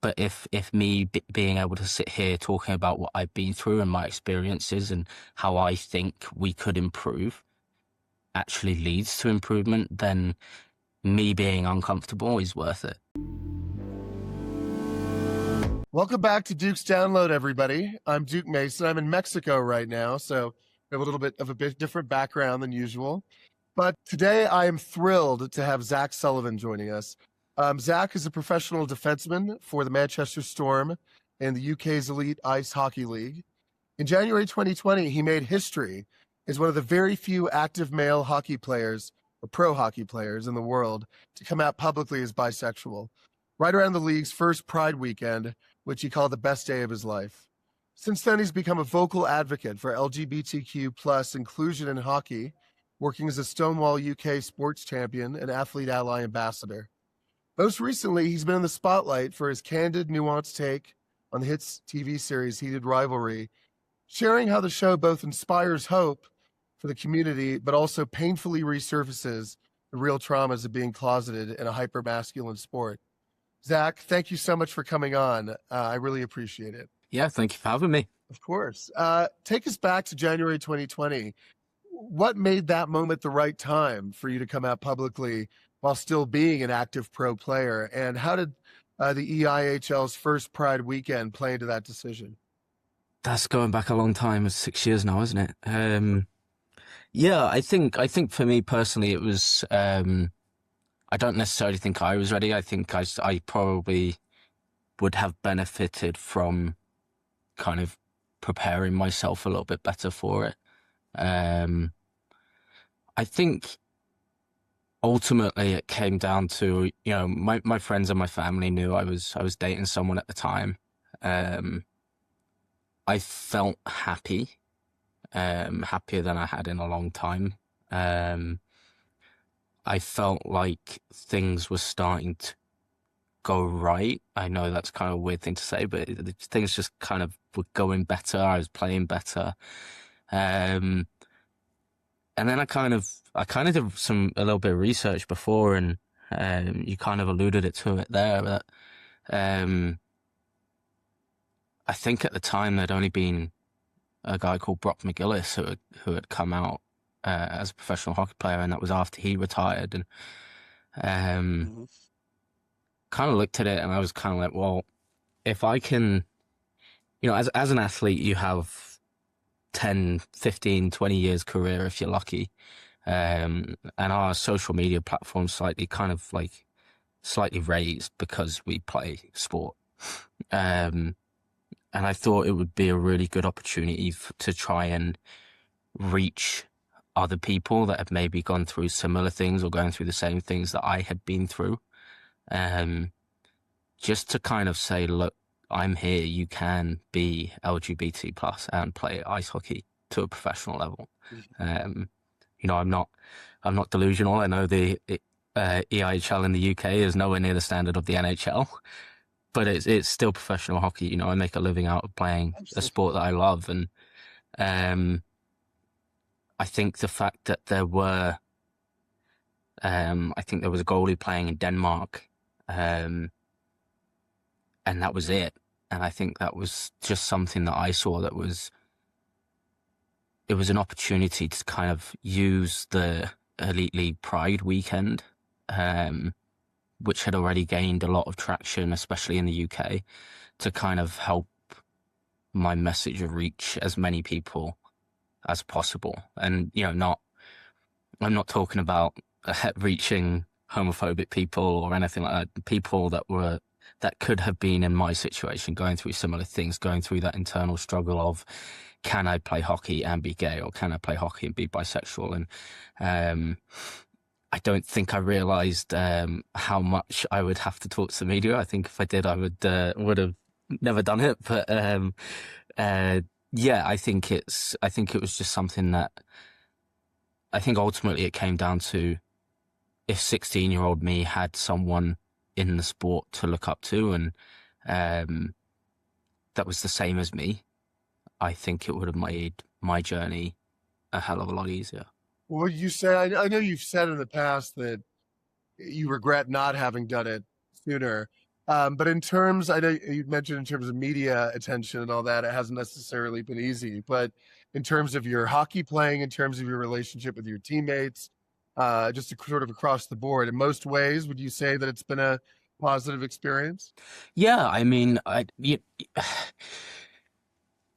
But if me being able to sit here talking about what I've been through and my experiences and how I think we could improve actually leads to improvement, then me being uncomfortable is worth it. Welcome back to Duke's Download, everybody. I'm Duke Mason. I'm in Mexico right now, so I have a little bit of a different background than usual. But today I am thrilled to have Zach Sullivan joining us. Zach is a professional defenseman for the Manchester Storm in the UK's Elite Ice Hockey League. In January 2020, he made history as one of the very few active male hockey players or pro hockey players in the world to come out publicly as bisexual, right around the league's first Pride weekend, which he called the best day of his life. Since then, he's become a vocal advocate for LGBTQ plus inclusion in hockey, working as a Stonewall UK sports champion and athlete ally ambassador. Most recently, he's been in the spotlight for his candid, nuanced take on the hits TV series Heated Rivalry, sharing how the show both inspires hope for the community, but also painfully resurfaces the real traumas of being closeted in a hyper-masculine sport. Zach, thank you so much for coming on. I really appreciate it. Yeah, thank you for having me. Of course. Take us back to January 2020. What made that moment the right time for you to come out publicly while still being an active pro player? And how did the EIHL's first Pride weekend play into that decision? That's going back a long time. It's 6 years now, isn't it? Yeah, I think for me personally, it was, I don't necessarily think I was ready. I think I probably would have benefited from kind of preparing myself a little bit better for it. I think ultimately it came down to, my friends and my family knew I was dating someone at the time. I felt happy, happier than I had in a long time. I felt like things were starting to go right. I know that's kind of a weird thing to say, but things just kind of were going better. I was playing better. And then I kind of did a little bit of research before, and you kind of alluded to it there, that I think at the time there'd only been a guy called Brock McGillis who had come out as a professional hockey player, and that was after he retired. And kind of looked at it, and I was kind of like, well, if I can, as an athlete, you have 10, 15, 20 years career if you're lucky. And our social media platform slightly raised because we play sport. And I thought it would be a really good opportunity to try and reach other people that have maybe gone through similar things or going through the same things that I had been through. Just to kind of say, look, I'm here. You can be LGBT plus and play ice hockey to a professional level. I'm not delusional. I know the EIHL in the UK is nowhere near the standard of the NHL, but it's still professional hockey. I make a living out of playing a sport that I love. And I think the fact that there was a goalie playing in Denmark, and that was it. And I think that was just something that I saw it was an opportunity to kind of use the Elite League Pride weekend, which had already gained a lot of traction, especially in the UK, to kind of help my message reach as many people as possible. And, I'm not talking about reaching homophobic people or anything like that. People that could have been in my situation, going through similar things, going through that internal struggle of, can I play hockey and be gay, or can I play hockey and be bisexual? And I don't think I realized how much I would have to talk to the media. I think if I did, I would have never done it. But yeah, I think it was just something that I think ultimately it came down to, if 16-year-old me had someone in the sport to look up to, and that was the same as me, I think it would have made my journey a hell of a lot easier. What would you say? I know you've said in the past that you regret not having done it sooner. But in terms, I know you mentioned in terms of media attention and all that, it hasn't necessarily been easy. But in terms of your hockey playing, in terms of your relationship with your teammates, just sort of across the board, in most ways, would you say that it's been a positive experience? Yeah, I mean, the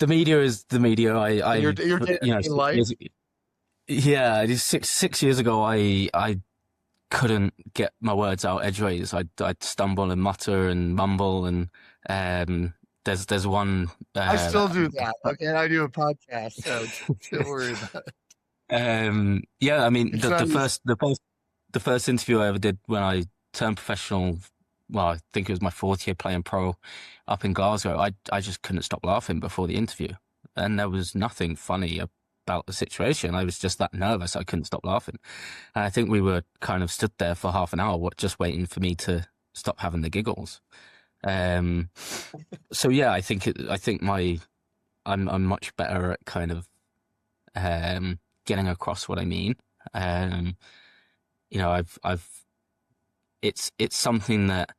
media is the media. In your day-to-day life? Yeah, just six years ago, I couldn't get my words out edgeways. I'd stumble and mutter and mumble, and there's one. I still do that. Okay, and I do a podcast, so don't worry about it. Yeah, I mean, It's not easy. the first interview I ever did when I turned professional. Well, I think it was my fourth year playing pro up in Glasgow. I just couldn't stop laughing before the interview, and there was nothing funny about the situation. I was just that nervous I couldn't stop laughing. And I think we were kind of stood there for half an hour, just waiting for me to stop having the giggles. So yeah, I think I'm much better at kind of getting across what I mean. You know, it's something that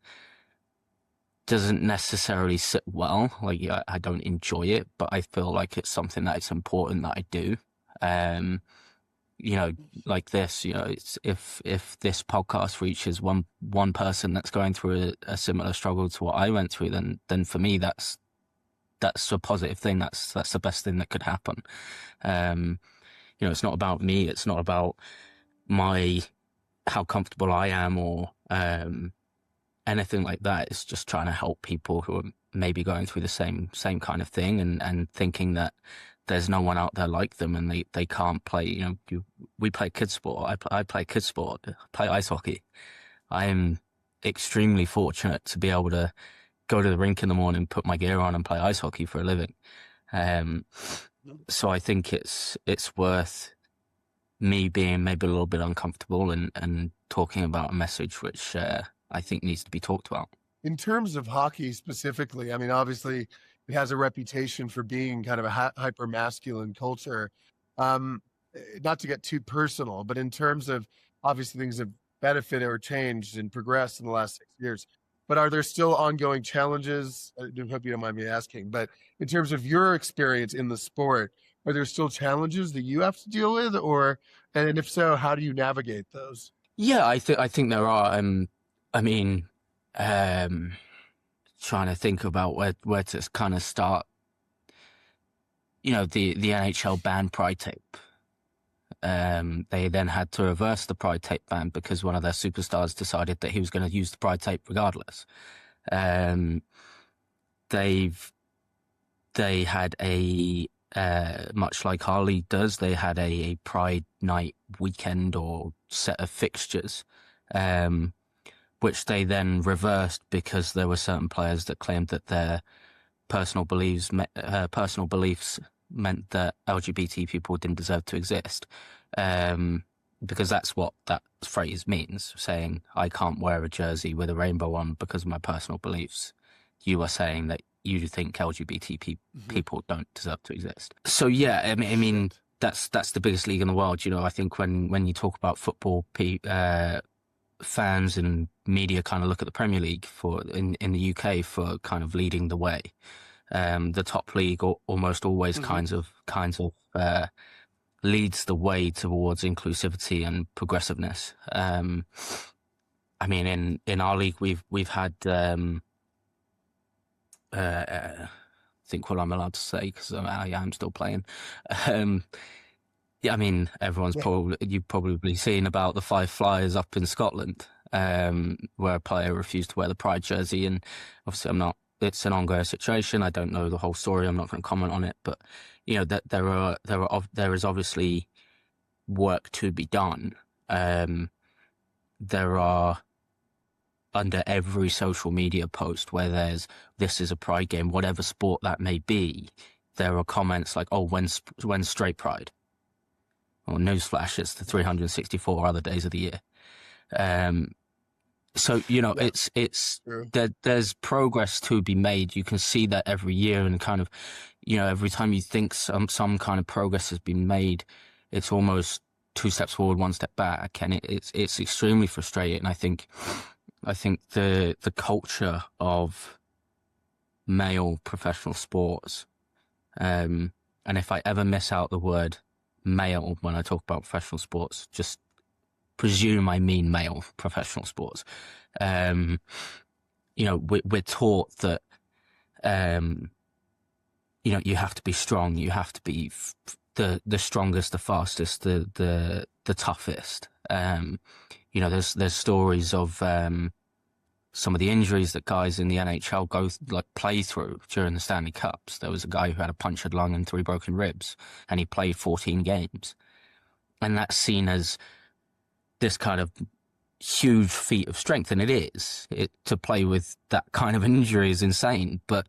doesn't necessarily sit well. Like I don't enjoy it, but I feel like it's something that it's important that I do. You know, like this, you know, it's if this podcast reaches one person that's going through a similar struggle to what I went through, then for me that's a positive thing. That's the best thing that could happen. You know, it's not about me. It's not about how comfortable I am or anything like that. It's just trying to help people who are maybe going through the same kind of thing and thinking that there's no one out there like them and they can't play. You know, we play kids sport. I play kids sport. I play ice hockey. I am extremely fortunate to be able to go to the rink in the morning, put my gear on, and play ice hockey for a living. So I think it's worth me being maybe a little bit uncomfortable and talking about a message which I think needs to be talked about. In terms of hockey specifically, I mean, obviously it has a reputation for being kind of a hyper masculine culture. Not to get too personal, but in terms of obviously things have benefited or changed and progressed in the last 6 years. But are there still ongoing challenges? I hope you don't mind me asking, but in terms of your experience in the sport, are there still challenges that you have to deal with, and if so, how do you navigate those? Yeah, I think there are. I mean, trying to think about where to kind of start. You know, the NHL banned Pride tape. They then had to reverse the Pride tape ban because one of their superstars decided that he was going to use the Pride tape regardless. They had a much like our league does. They had a Pride night weekend or set of fixtures, which they then reversed because there were certain players that claimed that their personal beliefs meant that LGBT people didn't deserve to exist, because that's what that phrase means, saying I can't wear a jersey with a rainbow on because of my personal beliefs. You are saying that you think LGBT people don't deserve to exist. So yeah, I mean that's the biggest league in the world. You know, I think when you talk about football, fans and media kind of look at the Premier League in the UK for kind of leading the way. The top league almost always kind of leads the way towards inclusivity and progressiveness. I mean, in our league, we've had, I think what I'm allowed to say because I am still playing. Yeah, I mean, you've probably seen about the 5 Flyers up in Scotland, where a player refused to wear the Pride jersey, and obviously it's an ongoing situation. I don't know the whole story. I'm not going to comment on it, but you know that there is obviously work to be done. There are, under every social media post where there's this is a Pride game, whatever sport that may be, there are comments like, "Oh, when's straight Pride?" Or newsflash, it's the 364 other days of the year. So, you know, it's there's progress to be made. You can see that every year, and kind of, you know, every time you think some kind of progress has been made, it's almost 2 steps forward, 1 step back, and it's extremely frustrating. I think I think the culture of male professional sports, and if I ever miss out the word male when I talk about professional sports, just presume I mean male professional sports. Um, we're taught that, you have to be strong, you have to be the strongest, the fastest, the toughest. There's stories of some of the injuries that guys in the NHL play through during the Stanley Cups. There was a guy who had a punctured lung and 3 broken ribs, and he played 14 games. And that's seen as this kind of huge feat of strength, and it is. To play with that kind of injury is insane, but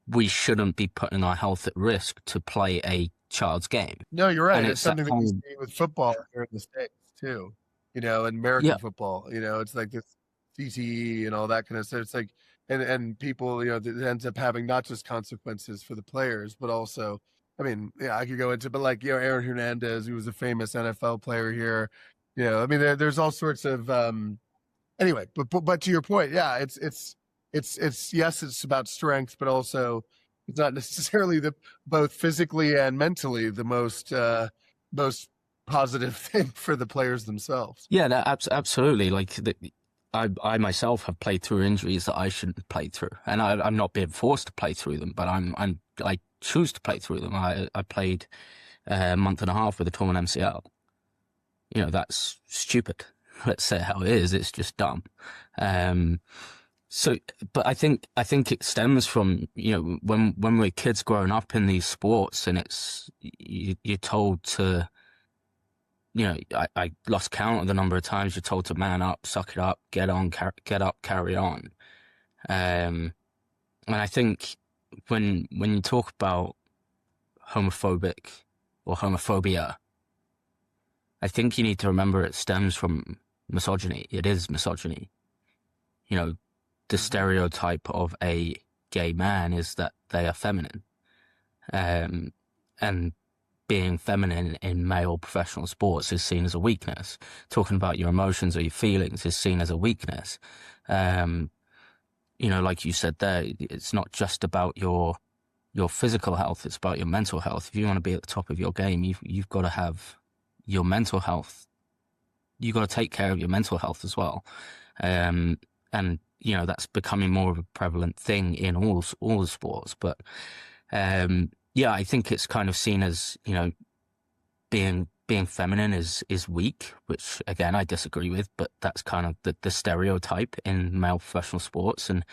we shouldn't be putting our health at risk to play a child's game. No, you're right. And It's something that we see with football here in the States too, and American football, it's like this CTE and all that kind of stuff. It's like, and people, it ends up having not just consequences for the players, but also, I mean, yeah, I could go into, but like, Aaron Hernandez, who was a famous NFL player here, I mean, there's all sorts of, anyway, but to your point, yeah, it's yes, it's about strength, but also it's not necessarily both physically and mentally the most positive thing for the players themselves. Yeah, absolutely. Like I myself have played through injuries that I shouldn't have played through, and I'm not being forced to play through them, but I choose to play through them. I played a month and a half with a torn MCL. That's stupid. Let's say how it is. It's just dumb. But I think it stems from, when we're kids growing up in these sports, and you're told to, I lost count of the number of times you're told to man up, suck it up, get up, carry on. And I think when you talk about homophobic or homophobia, I think you need to remember it stems from misogyny. It is misogyny. The stereotype of a gay man is that they are feminine. And being feminine in male professional sports is seen as a weakness. Talking about your emotions or your feelings is seen as a weakness. Like you said there, it's not just about your physical health, it's about your mental health. If you want to be at the top of your game, you've got to have your mental health. You've got to take care of your mental health as well. And that's becoming more of a prevalent thing in all the sports. But I think it's kind of seen as, being feminine is weak, which again I disagree with, but that's kind of the stereotype in male professional sports. And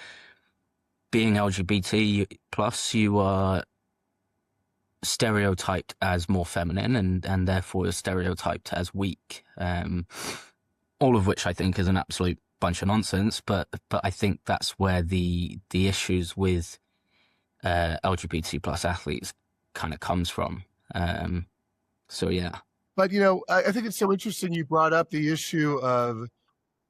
being LGBT plus, you are stereotyped as more feminine, and therefore is stereotyped as weak. All of which I think is an absolute bunch of nonsense, but I think that's where the issues with LGBT plus athletes kind of comes from. So yeah. But I think it's so interesting you brought up the issue of,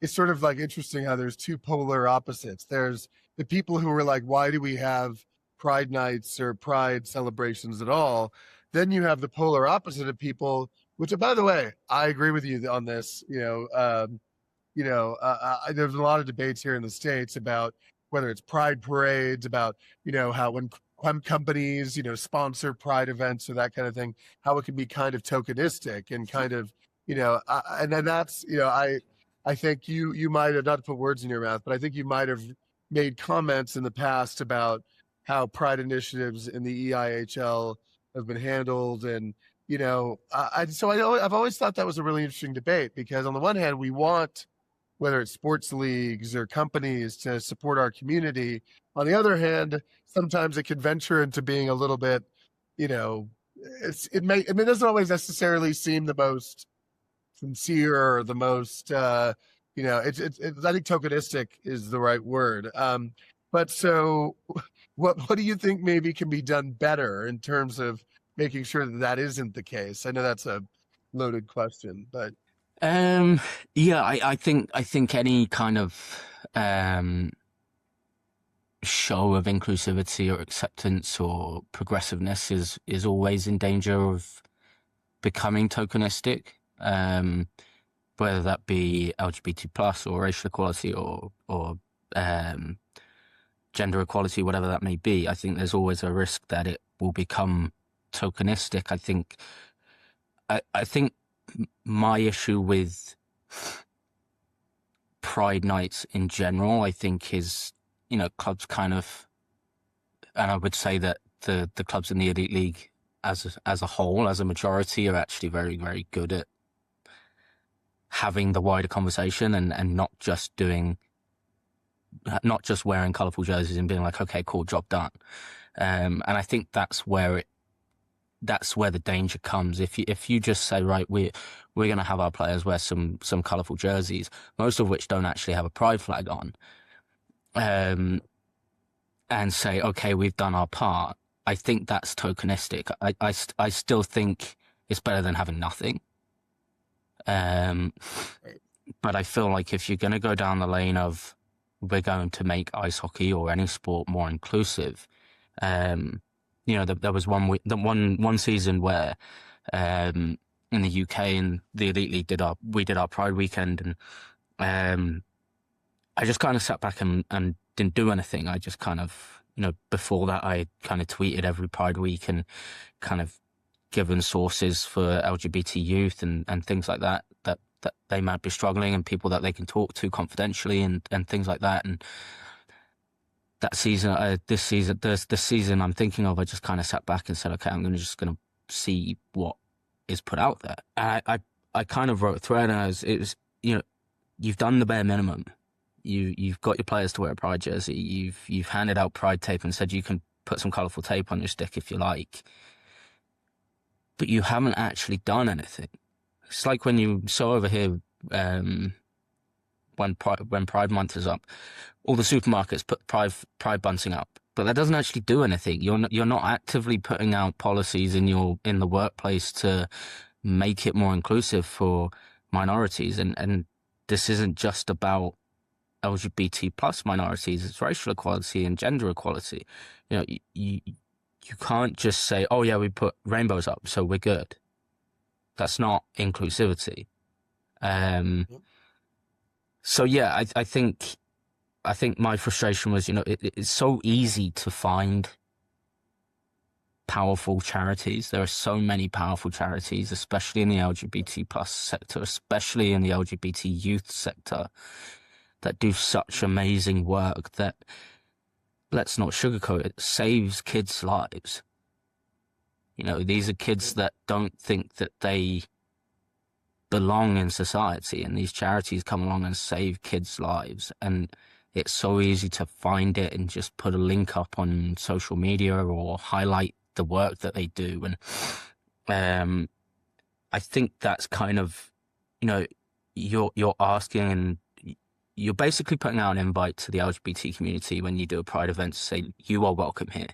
it's sort of like interesting how there's two polar opposites. There's the people who are like, why do we have Pride nights or Pride celebrations at all? Then you have the polar opposite of people, which, by the way, I agree with you on this. There's a lot of debates here in the States about whether it's Pride parades, about, how when companies, sponsor Pride events or that kind of thing, how it can be kind of tokenistic and kind of, and then that's, I think you might have, not to put words in your mouth, but I think you might have made comments in the past about how Pride initiatives in the EIHL have been handled. And, I've always thought that was a really interesting debate, because on the one hand, we want, whether it's sports leagues or companies, to support our community. On the other hand, sometimes it can venture into being a little bit, it doesn't always necessarily seem the most sincere or the most, I think tokenistic is the right word. But so what do you think maybe can be done better in terms of making sure that isn't the case? I know that's a loaded question, but. I think any kind of show of inclusivity or acceptance or progressiveness is always in danger of becoming tokenistic. whether that be LGBT plus or racial equality or gender equality, whatever that may be, I think there's always a risk that it will become tokenistic. I think my issue with Pride nights in general, I think, is, clubs kind of, and I would say that the clubs in the Elite League as a whole, as a majority, are actually very, very good at having the wider conversation and not just wearing colourful jerseys and being like, okay, cool, job done. And I think that's where the danger comes. If you just say, right, we're going to have our players wear some colourful jerseys, most of which don't actually have a pride flag on, and say, okay, we've done our part, I think that's tokenistic. I still think it's better than having nothing. But I feel like if you're going to go down the lane of we're going to make ice hockey or any sport more inclusive, there was one season where in the UK and the Elite League we did our Pride weekend, and I just kind of sat back and didn't do anything. I just kind of, before that, I kind of tweeted every Pride week and kind of given sources for LGBT youth and things like that they might be struggling, and people that they can talk to confidentially and things like that. And that season, the season I'm thinking of, I just kind of sat back and said, okay, I'm just going to see what is put out there. And I kind of wrote a thread, and it was, you've done the bare minimum. You've got your players to wear a Pride jersey. You've handed out Pride tape and said you can put some colourful tape on your stick if you like. But you haven't actually done anything. It's like when you saw over here, when Pride Month is up, all the supermarkets put Pride bunting up, but that doesn't actually do anything. You're not actively putting out policies in the workplace to make it more inclusive for minorities, and this isn't just about LGBT plus minorities. It's racial equality and gender equality. You can't just say, oh yeah, we put rainbows up, so we're good. That's not inclusivity. So yeah, I think my frustration was, it's so easy to find powerful charities. There are so many powerful charities, especially in the LGBT plus sector, especially in the LGBT youth sector, that do such amazing work that, let's not sugarcoat it, saves kids' lives. These are kids that don't think that they belong in society, and these charities come along and save kids' lives. And it's so easy to find it and just put a link up on social media or highlight the work that they do. And I think that's kind of, you're asking, and you're basically putting out an invite to the LGBT community when you do a Pride event to say, you are welcome here.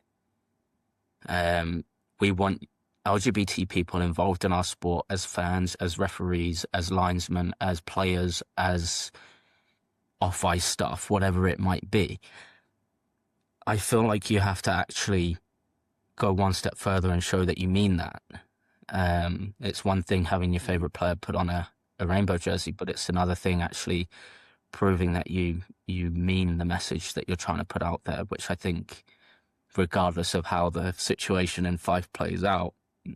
We want LGBT people involved in our sport as fans, as referees, as linesmen, as players, as off-ice stuff, whatever it might be. I feel like you have to actually go one step further and show that you mean that. It's one thing having your favorite player put on a rainbow jersey, but it's another thing actually proving that you mean the message that you're trying to put out there, which I think, regardless of how the situation in Fife plays out,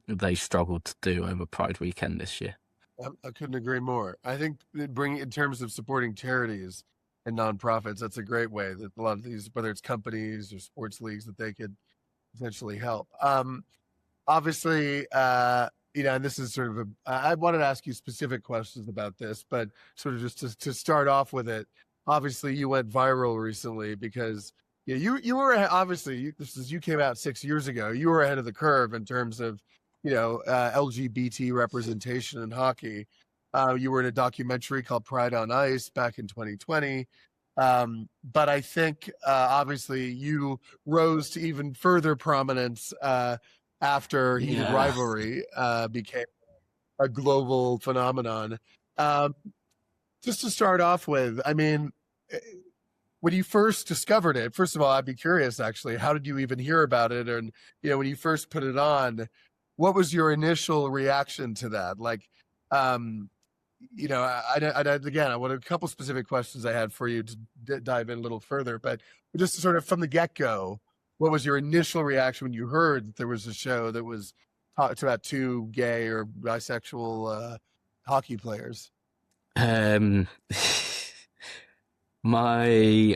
they struggled to do over Pride weekend this year. I couldn't agree more. I think in terms of supporting charities and nonprofits, that's a great way that a lot of these, whether it's companies or sports leagues, that they could potentially help. Obviously, and this is sort of I wanted to ask you specific questions about this, but sort of just to start off with it, obviously you went viral recently because you were obviously, you came out 6 years ago. You were ahead of the curve in terms of, LGBT representation in hockey. You were in a documentary called Pride on Ice back in 2020. But I think, obviously, you rose to even further prominence after Heated Rivalry became a global phenomenon. Just to start off with, I mean, when you first discovered it, first of all, I'd be curious, actually, how did you even hear about it? And, when you first put it on, what was your initial reaction to that? Like, again, I want a couple specific questions I had for you to dive in a little further, but just sort of from the get-go, what was your initial reaction when you heard that there was a show that was talked about two gay or bisexual hockey players? Um, I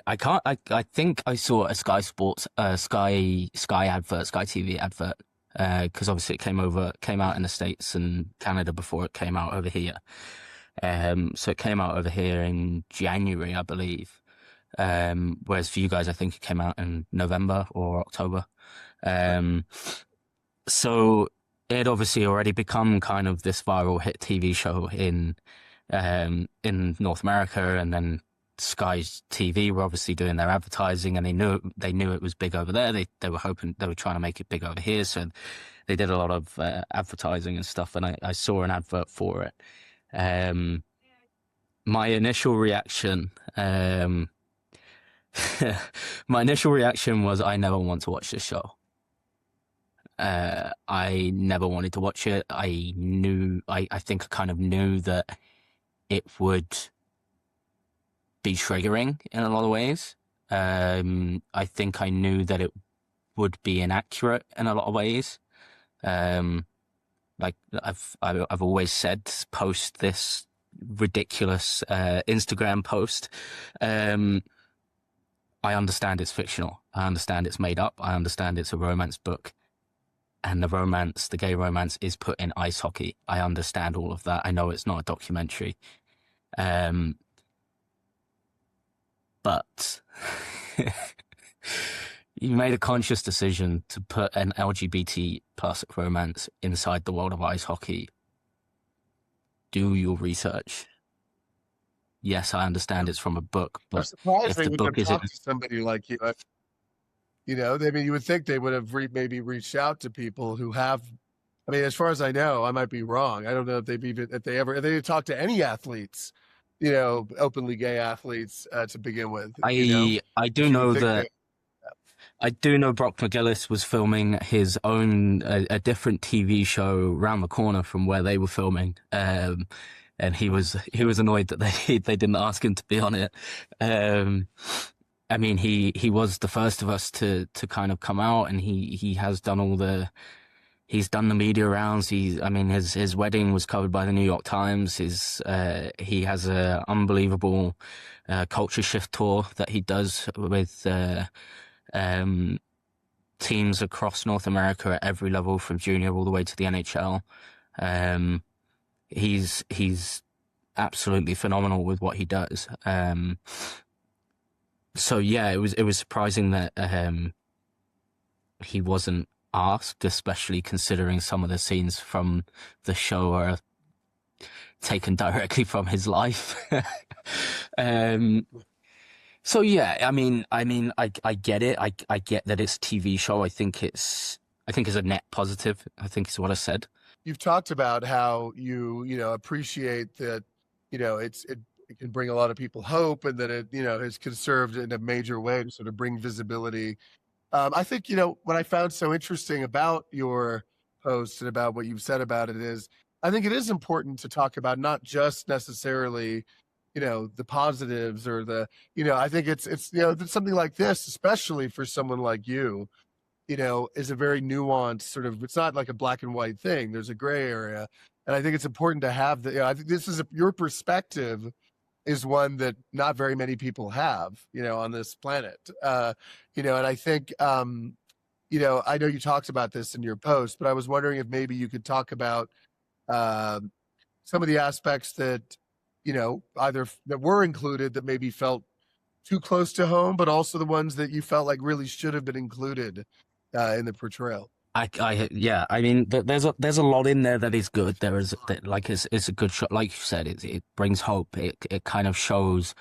think I saw a Sky Sports, Sky advert, Sky TV advert, because obviously it came out in the States and Canada before it came out over here. So it came out over here in January, I believe. Whereas for you guys, I think it came out in November or October. Um, so it had obviously already become kind of this viral hit TV show in North America, and then Sky's TV were obviously doing their advertising, and they knew it was big over there. They were trying to make it big over here, so they did a lot of advertising and stuff. And I saw an advert for it. My initial reaction, my initial reaction was, I never want to watch this show. I never wanted to watch it. I think I kind of knew that it would be triggering in a lot of ways. I think I knew that it would be inaccurate in a lot of ways. Like I've always said, post this ridiculous Instagram post. I understand it's fictional. I understand it's made up. I understand it's a romance book. And the gay romance is put in ice hockey. I understand all of that. I know it's not a documentary. But you made a conscious decision to put an LGBT plus romance inside the world of ice hockey. Do your research. Yes, I understand it's from a book, I'm but surprised if they the wouldn't book have isn't, talked to somebody like you. I mean, you would think they would have maybe reached out to people who have. I mean, as far as I know, I might be wrong. I don't know if they talked to any athletes, openly gay athletes to begin with. I do Which you would know think that I do know Brock McGillis was filming his own a different TV show around the corner from where they were filming, and he was annoyed that they didn't ask him to be on it. I mean, he was the first of us to kind of come out, and he has done he's done the media rounds. I mean, his wedding was covered by the New York Times. He has a unbelievable culture shift tour that he does with teams across North America at every level, from junior all the way to the NHL. He's absolutely phenomenal with what he does. So yeah, it was surprising that he wasn't asked, especially considering some of the scenes from the show are taken directly from his life. So yeah, I mean, I get it. I get that it's a TV show. I think it's a net positive. I think is what I said. You've talked about how you appreciate that, it can bring a lot of people hope, and that it has conserved in a major way to sort of bring visibility. I think what I found so interesting about your post and about what you've said about it is, I think it is important to talk about not just necessarily the positives or I think it's something like this, especially for someone like you, is a very nuanced sort of, it's not like a black and white thing. There's a gray area. And I think it's important to have I think your perspective is one that not very many people have, on this planet. And I think, I know you talked about this in your post, but I was wondering if maybe you could talk about some of the aspects that, either that were included that maybe felt too close to home, but also the ones that you felt like really should have been included in the portrayal. Yeah, I mean, there's a lot in there that is good. There is like it's a good shot. Like you said, it brings hope. It kind of shows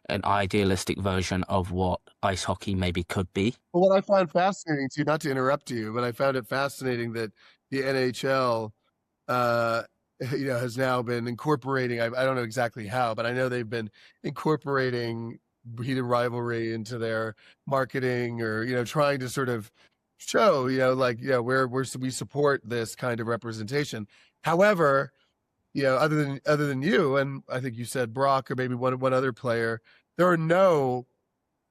an idealistic version of what ice hockey maybe could be. Well, what I find fascinating too, not to interrupt you, but I found it fascinating that the NHL, has now been incorporating. I don't know exactly how, but I know they've been incorporating Heated Rivalry into their marketing, or trying to sort of show, where we support this kind of representation. However, other than you, and I think you said Brock or maybe one other player, there are no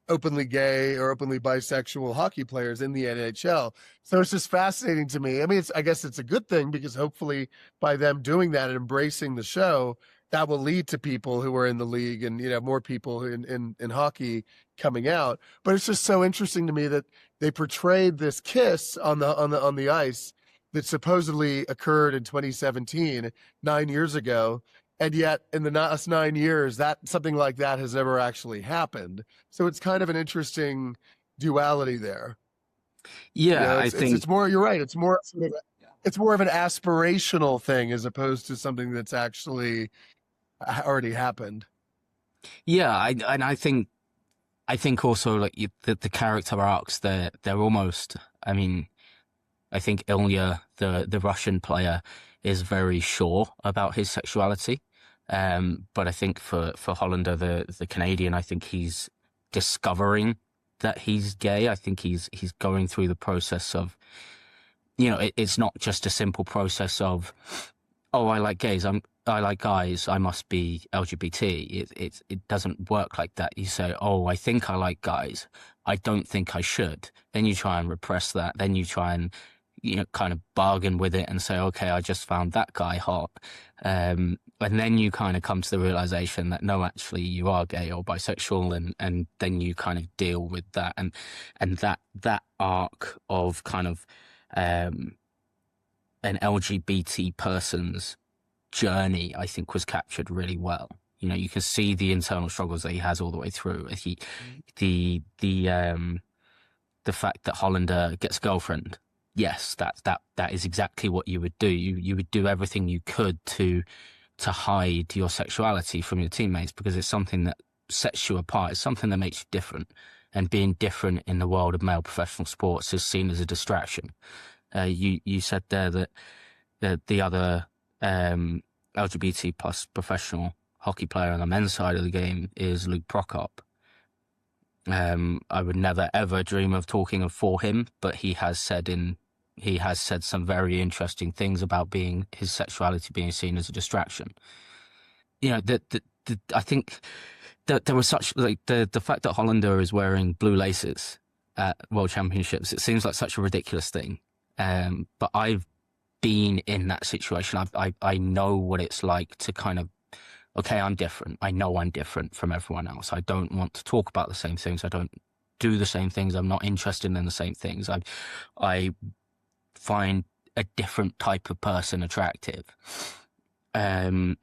openly gay or openly bisexual hockey players in the NHL. So it's just fascinating to me. I mean, I guess it's a good thing because hopefully by them doing that and embracing the show, that will lead to people who are in the league and, more people in hockey coming out. But it's just so interesting to me that they portrayed this kiss on the ice that supposedly occurred in 2017, 9 years ago. And yet in the last 9 years, that something like that has never actually happened. So it's kind of an interesting duality there. Yeah, I It's think more, you're right. It's more of an aspirational thing as opposed to something that's actually already happened. yeah, I think also like the character arcs, they're almost. I mean, I think Ilya, the Russian player, is very sure about his sexuality. But I think for Hollander, the Canadian, I think he's discovering that he's gay. I think he's going through the process of, it's not just a simple process of, oh, I like gays, I like guys, I must be LGBT. It doesn't work like that. You say, oh, I think I like guys, I don't think I should. Then you try and repress that. Then you try and kind of bargain with it and say, okay, I just found that guy hot. And then you kind of come to the realization that no, actually you are gay or bisexual, and then you kind of deal with that, and that arc of kind of an LGBT person's journey, I think, was captured really well. You can see the internal struggles that he has all the way through. The fact that Hollander gets a girlfriend. Yes, that is exactly what you would do. You would do everything you could to hide your sexuality from your teammates because it's something that sets you apart. It's something that makes you different. And being different in the world of male professional sports is seen as a distraction. You said there that the other LGBT plus professional hockey player on the men's side of the game is Luke Prokop. I would never ever dream of talking for him, but he has said some very interesting things about his sexuality being seen as a distraction. I think that there was such like the fact that Hollander is wearing blue laces at World Championships. It seems like such a ridiculous thing, but I've been in that situation. I know what it's like to kind of, okay, I'm different. I know I'm different from everyone else. I don't want to talk about the same things. I don't do the same things. I'm not interested in the same things. I find a different type of person attractive. And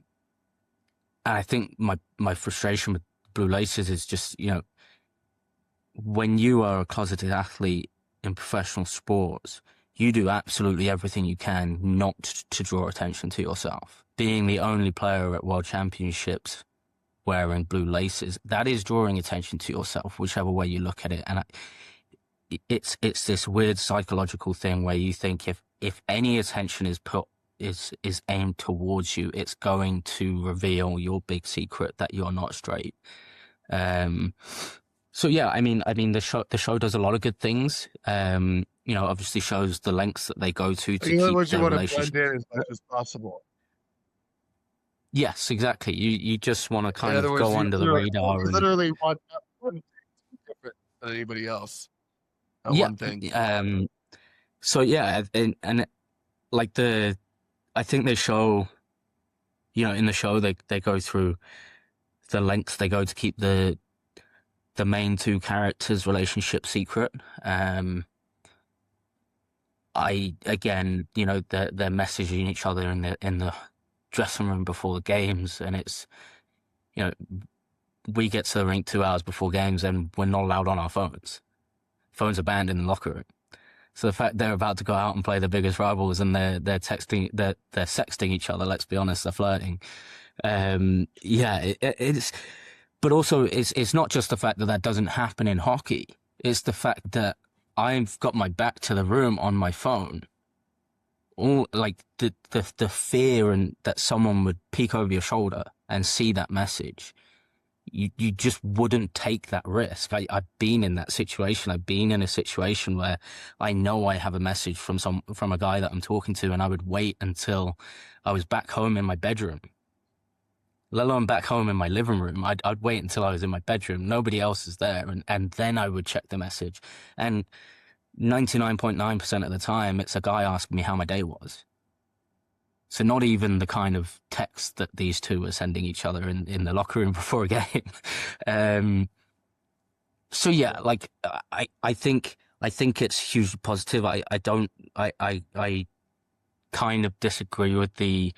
I think my frustration with blue laces is just, when you are a closeted athlete in professional sports, you do absolutely everything you can not to draw attention to yourself. Being the only player at World Championships wearing blue laces, that is drawing attention to yourself, whichever way you look at it. And it's this weird psychological thing where you think if any attention is aimed towards you, it's going to reveal your big secret that you're not straight. So yeah, I mean the show does a lot of good things. Obviously shows the lengths that they go to keep their relationship. Blend in as much as possible. Yes, exactly. You just want to kind of go under the radar. You literally want one different than anybody else. One thing. So yeah, and like I think they show, in the show they go through the lengths they go to keep the main two characters' relationship secret. They're messaging each other in the dressing room before the games, and it's, we get to the rink 2 hours before games and we're not allowed on our phones. Phones are banned in the locker room. So the fact they're about to go out and play the biggest rivals and they're texting, they're sexting each other. Let's be honest, they're flirting. It's, but also it's not just the fact that doesn't happen in hockey. It's the fact that I've got my back to the room on my phone. All like the fear and that someone would peek over your shoulder and see that message. you just wouldn't take that risk. I've been in that situation. I've been in a situation where I know I have a message from a guy that I'm talking to, and I would wait until I was back home in my bedroom, let alone back home in my living room. I'd wait until I was in my bedroom. Nobody else is there. And then I would check the message. And 99.9% of the time, it's a guy asking me how my day was. So not even the kind of text that these two were sending each other in the locker room before a game. So yeah, like I think it's hugely positive. I kind of disagree with the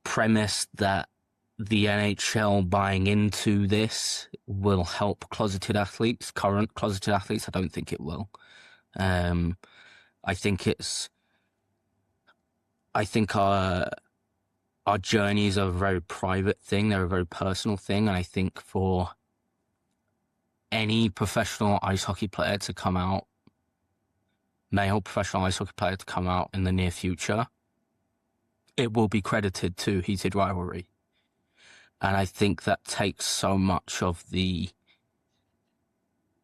premise that the NHL buying into this will help closeted athletes, current closeted athletes. I don't think it will. I think our journeys are a very private thing. They're a very personal thing. And I think for any professional ice hockey player to come out, male professional ice hockey player to come out in the near future, it will be credited to Heated Rivalry. And I think that takes so much of the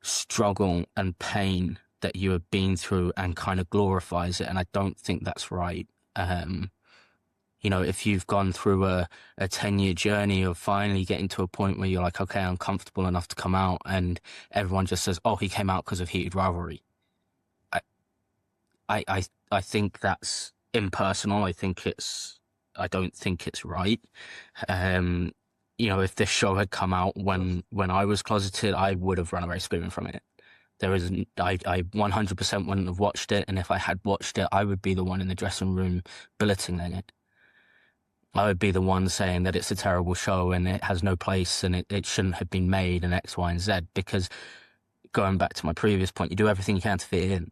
struggle and pain that you have been through and kind of glorifies it. And I don't think that's right. You know, if you've gone through a 10-year journey of finally getting to a point where you're like, okay, I'm comfortable enough to come out, and everyone just says, oh, he came out because of Heated Rivalry. I think that's impersonal. I don't think it's right. You know, if this show had come out when I was closeted, I would have run away screaming from it. I 100% wouldn't have watched it, and if I had watched it, I would be the one in the dressing room belittling it. I would be the one saying that it's a terrible show and it has no place and it shouldn't have been made and X, Y, and Z, because going back to my previous point, you do everything you can to fit in.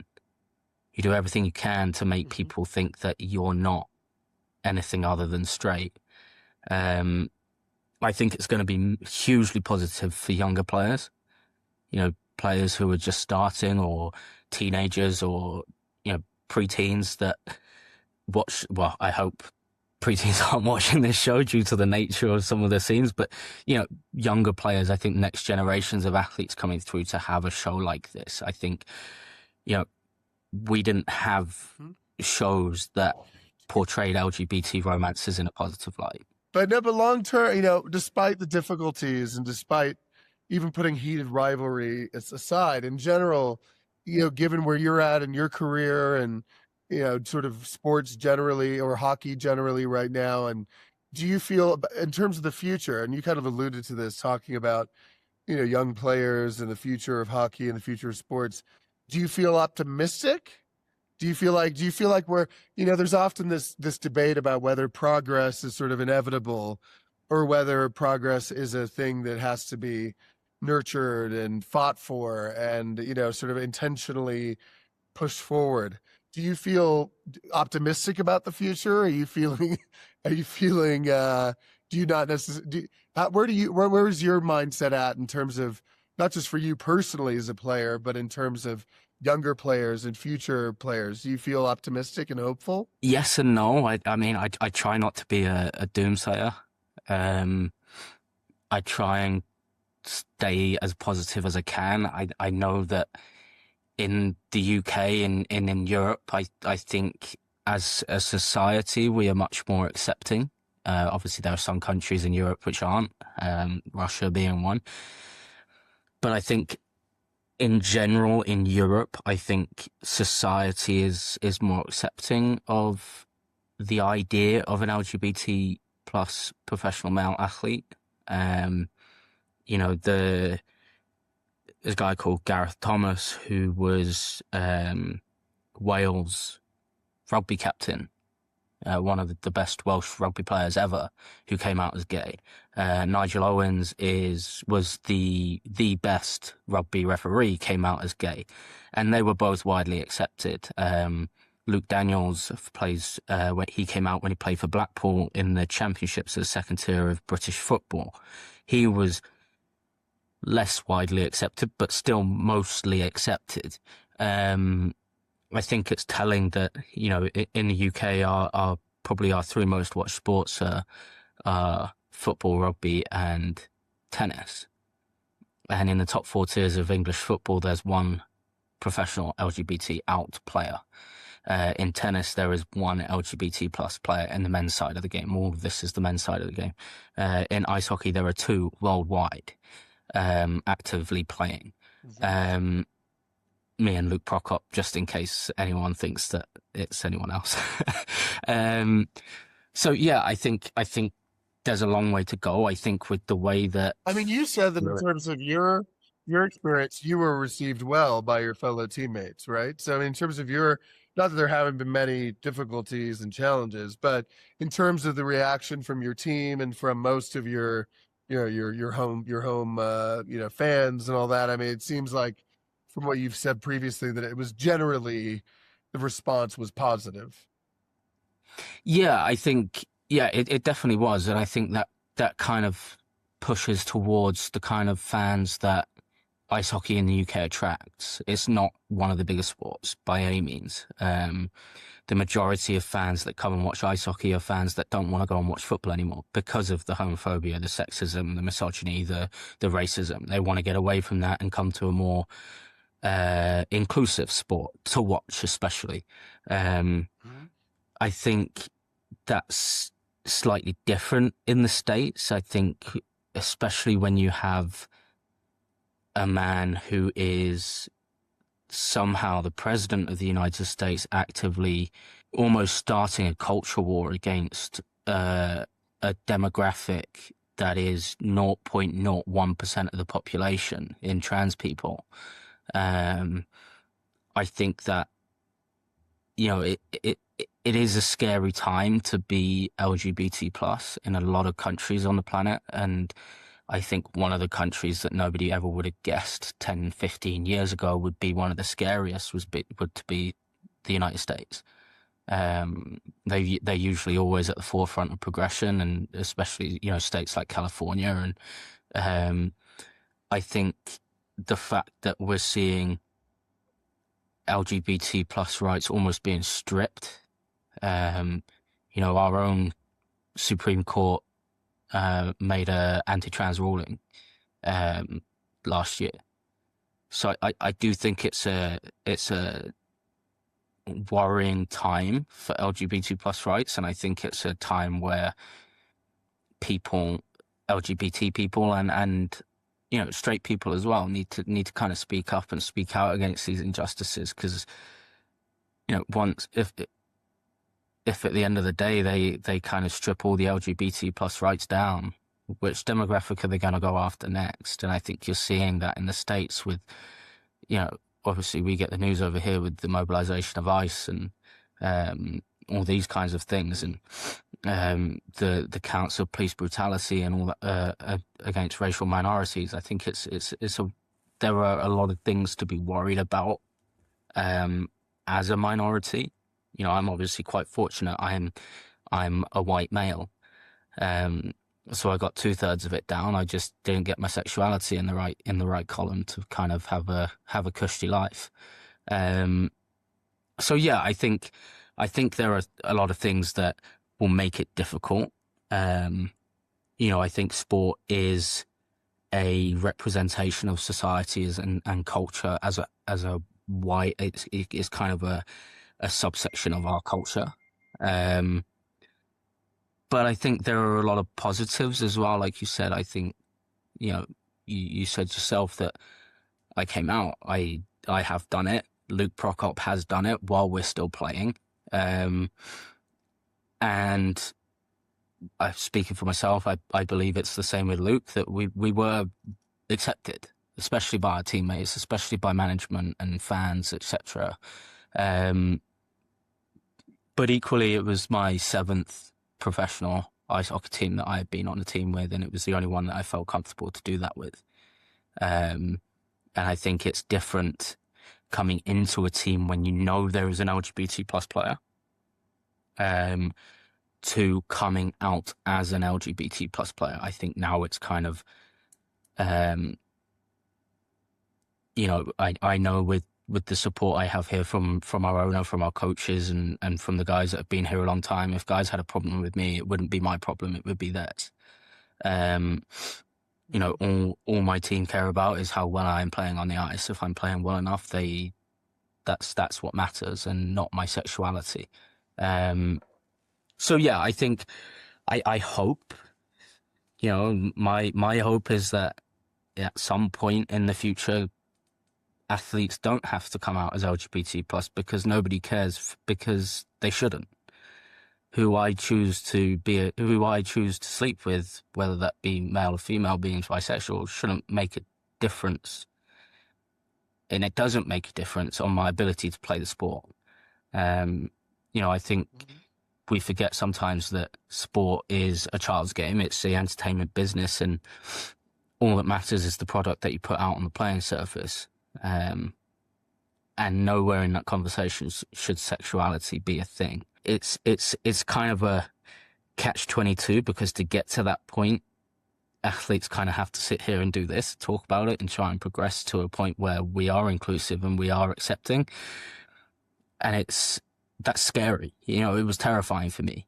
You do everything you can to make people think that you're not anything other than straight. I think it's going to be hugely positive for younger players, you know, players who are just starting, or teenagers, or, you know, preteens that watch, well, I hope preteens aren't watching this show due to the nature of some of the scenes, but, you know, younger players, I think next generations of athletes coming through to have a show like this. I think, you know, we didn't have shows that portrayed LGBT romances in a positive light. But no, but long term, you know, despite the difficulties and despite even putting Heated Rivalry aside, in general, you know, given where you're at in your career and, you know, sort of sports generally or hockey generally right now, and do you feel in terms of the future, and you kind of alluded to this talking about, you know, young players and the future of hockey and the future of sports, do you feel optimistic? Do you feel like we're, you know, there's often this debate about whether progress is sort of inevitable or whether progress is a thing that has to be nurtured and fought for and, you know, sort of intentionally pushed forward. Do you feel optimistic about the future? Are you feeling do you not necessarily, where is your mindset at in terms of not just for you personally as a player, but in terms of younger players and future players? Do you feel optimistic and hopeful? Yes and no. I mean, I try not to be a doomsayer. I try and stay as positive as I can. I know that in the UK and in Europe, I think as a society, we are much more accepting. Obviously, there are some countries in Europe which aren't, Russia being one. But I think in general, in Europe, I think society is more accepting of the idea of an LGBT plus professional male athlete. You know, there's a guy called Gareth Thomas who was Wales rugby captain, one of the best Welsh rugby players ever, who came out as gay. Nigel Owens was the best rugby referee, came out as gay, and they were both widely accepted. Luke Daniels plays when he came out when he played for Blackpool in the Championships, the second tier of British football. He was less widely accepted, but still mostly accepted. I think it's telling that, you know, in the UK, our probably our three most watched sports are football, rugby, and tennis. And in the top 4 tiers of English football, there's one professional LGBT out player. In tennis, there is one LGBT plus player in the men's side of the game. All of this is the men's side of the game. In ice hockey, there are 2 worldwide actively playing. Me and Luke Prokop, just in case anyone thinks that it's anyone else. So yeah, I think there's a long way to go. I think with the way that, I mean, you said that in terms of your experience, you were received well by your fellow teammates, right? So, I mean, in terms of your, not that there haven't been many difficulties and challenges, but in terms of the reaction from your team and from most of your, your home, fans and all that. I mean, it seems like from what you've said previously that it was generally the response was positive. yeah, I think, yeah, it definitely was. And I think that kind of pushes towards the kind of fans that ice hockey in the UK attracts. It's not one of the biggest sports by any means. The majority of fans that come and watch ice hockey are fans that don't want to go and watch football anymore because of the homophobia, the sexism, the misogyny, the racism. They want to get away from that and come to a more inclusive sport to watch, especially. I think that's slightly different in the States. I think, especially when you have a man who is somehow the president of the United States actively almost starting a culture war against a demographic that is 0.01% of the population in trans people. I think that, it is a scary time to be LGBT plus in a lot of countries on the planet. And I think one of the countries that nobody ever would have guessed 10, 15 years ago would be one of the scariest would be the United States. They're usually always at the forefront of progression, and especially, states like California. And I think the fact that we're seeing LGBT plus rights almost being stripped, our own Supreme Court made a anti-trans ruling last year. So I do think it's a worrying time for LGBT plus rights, and I think it's a time where people, LGBT people and straight people as well, need to kind of speak up and speak out against these injustices, because once if at the end of the day they kind of strip all the LGBT plus rights down, which demographic are they going to go after next? And I think you're seeing that in the States with, obviously we get the news over here with the mobilization of ICE and all these kinds of things, and the counts of police brutality and all that against racial minorities. I think there are a lot of things to be worried about as a minority. I'm obviously quite fortunate. I'm a white male, so I got 2/3 of it down. I just didn't get my sexuality in the right column to kind of have a cushy life. So yeah, I think there are a lot of things that will make it difficult. I think sport is a representation of societies and culture as a white. It's kind of a subsection of our culture. But I think there are a lot of positives as well. Like you said, I think, you said yourself that I came out. I have done it. Luke Prokop has done it while we're still playing. And speaking for myself, I believe it's the same with Luke, that we were accepted, especially by our teammates, especially by management and fans, etc. But equally, it was my 7th professional ice hockey team that I had been on a team with, and it was the only one that I felt comfortable to do that with. And I think it's different coming into a team when there is an LGBT plus player, to coming out as an LGBT plus player. I think now it's kind of, I know with the support I have here from our owner, from our coaches, and from the guys that have been here a long time, if guys had a problem with me, it wouldn't be my problem, it would be theirs. You know, all my team care about is how well I am playing on the ice. If I'm playing well enough, that's what matters, and not my sexuality. So yeah, I think I hope, you know, my hope is that at some point in the future, athletes don't have to come out as LGBT plus, because nobody cares, because they shouldn't. Who I choose to sleep with, whether that be male or female, being bisexual, shouldn't make a difference. And it doesn't make a difference on my ability to play the sport. You know, I think we forget sometimes that sport is a child's game. It's the entertainment business, and all that matters is the product that you put out on the playing surface. And nowhere in that conversation should sexuality be a thing. It's kind of a catch-22, because to get to that point, athletes kind of have to sit here and do this, talk about it, and try and progress to a point where we are inclusive and we are accepting. And that's scary. You know, it was terrifying for me.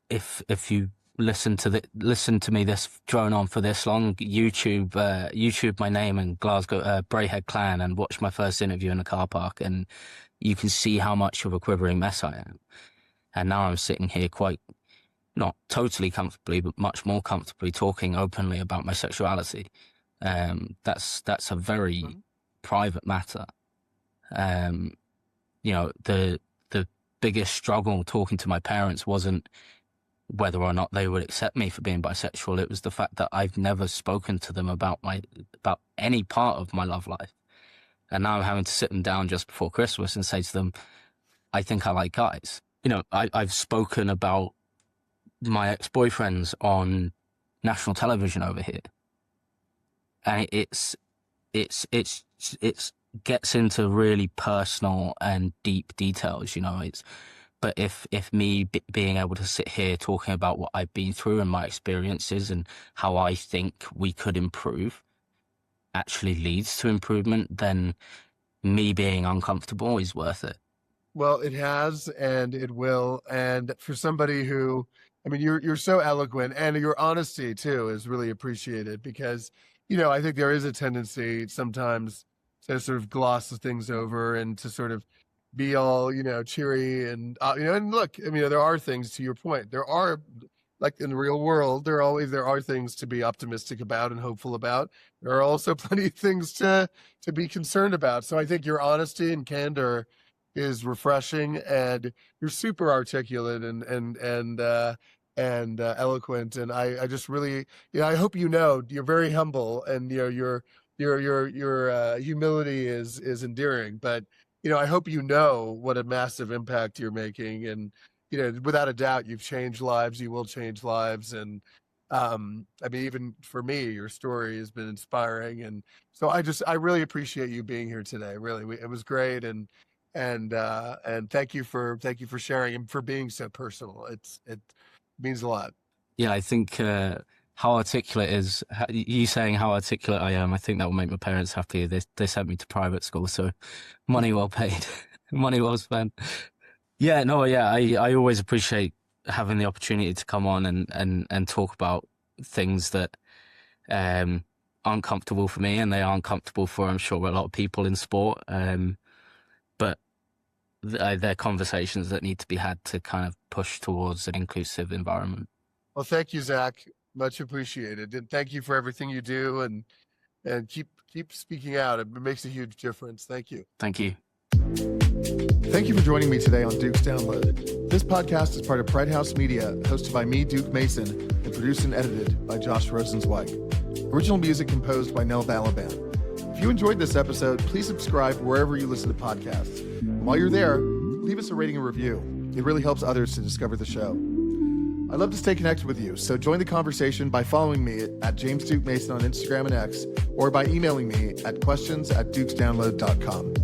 If you listen to me this drone on for this long, YouTube my name and Glasgow Braehead Clan, and watch my first interview in the car park, and you can see how much of a quivering mess I am. And now I'm sitting here quite, not totally comfortably, but much more comfortably, talking openly about my sexuality. That's a very private matter. You know, the biggest struggle talking to my parents wasn't whether or not they would accept me for being bisexual. It was the fact that I've never spoken to them about any part of my love life. And now I'm having to sit them down just before Christmas and say to them, I think I like guys. You know, I've spoken about my ex-boyfriends on national television over here. And it's gets into really personal and deep details, you know. But if me being able to sit here talking about what I've been through and my experiences and how I think we could improve actually leads to improvement, then me being uncomfortable is worth it. Well, it has, and it will. And for somebody who, I mean, you're so eloquent, and your honesty too is really appreciated, because, you know, I think there is a tendency sometimes to sort of gloss things over and to sort of be all, you know, cheery and, you know, and look, I mean, there are things, to your point, there are, like in the real world, there are things to be optimistic about and hopeful about. There are also plenty of things to be concerned about. So I think your honesty and candor is refreshing, and you're super articulate and eloquent. And I just really, you know, I hope, you know, you're very humble, and, you know, your humility is endearing, but, you know, I hope you know what a massive impact you're making. And, you know, without a doubt, you've changed lives, you will change lives. And, I mean, even for me, your story has been inspiring. And so I really appreciate you being here today. Really, it was great. And thank you for sharing and for being so personal. It means a lot. Yeah, I think how articulate is you saying how articulate I am. I think that will make my parents happy. They sent me to private school, so money well paid, money well spent. Yeah, no, yeah, I always appreciate having the opportunity to come on and talk about things that aren't comfortable for me, and they aren't comfortable for, I'm sure, a lot of people in sport. But they're conversations that need to be had to kind of push towards an inclusive environment. Well, thank you, Zach. Much appreciated. And thank you for everything you do, and keep speaking out. It makes a huge difference. Thank you. Thank you. Thank you for joining me today on Duke's Download. This podcast is part of Pride House Media, hosted by me, Duke Mason, and produced and edited by Josh Rosenzweig. Original music composed by Nell Balaban. If you enjoyed this episode, please subscribe wherever you listen to podcasts. And while you're there, leave us a rating and review. It really helps others to discover the show. I'd love to stay connected with you, so join the conversation by following me at James Duke Mason on Instagram and X, or by emailing me at questions@dukesdownload.com.